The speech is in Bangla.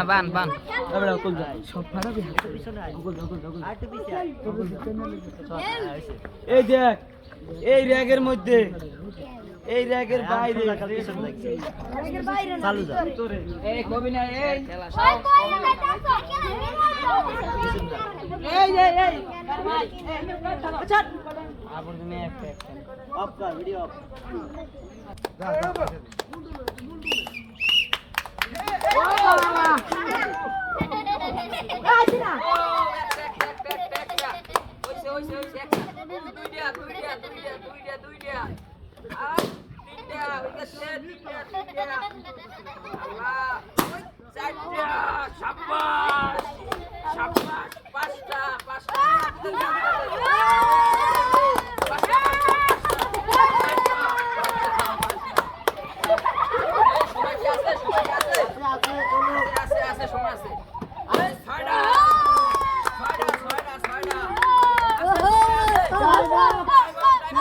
বান বান এই দেখ এই র্যাগের মধ্যে এই র্যাগের বাইরে চালু যা এই কবি না এই এই এই এই আচ্ছা আপন তুমি একটা অফ কর ভিডিও অফ Oh,